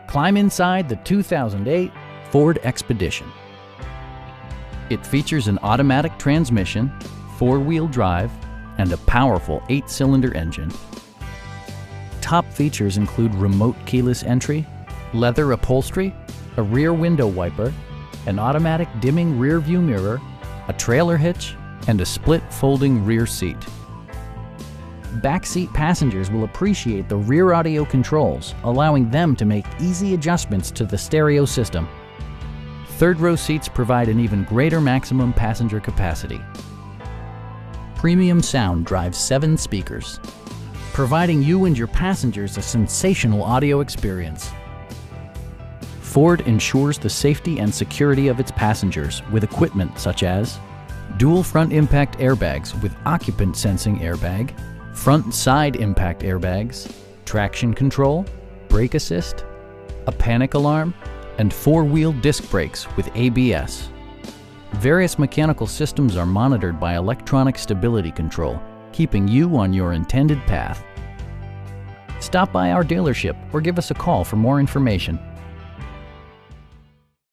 Climb inside the 2008 Ford Expedition. It features an automatic transmission, four-wheel drive, and a powerful 8-cylinder engine. Top features include remote keyless entry, leather upholstery, a rear window wiper, an automatic dimming rear view mirror, a trailer hitch, and a split folding rear seat. Backseat passengers will appreciate the rear audio controls, allowing them to make easy adjustments to the stereo system. Third row seats provide an even greater maximum passenger capacity. Premium sound drives 7 speakers, providing you and your passengers a sensational audio experience. Ford ensures the safety and security of its passengers with equipment such as dual front impact airbags with occupant sensing airbag, front and side impact airbags, traction control, brake assist, a panic alarm, and 4-wheel disc brakes with ABS. Various mechanical systems are monitored by electronic stability control, keeping you on your intended path. Stop by our dealership or give us a call for more information.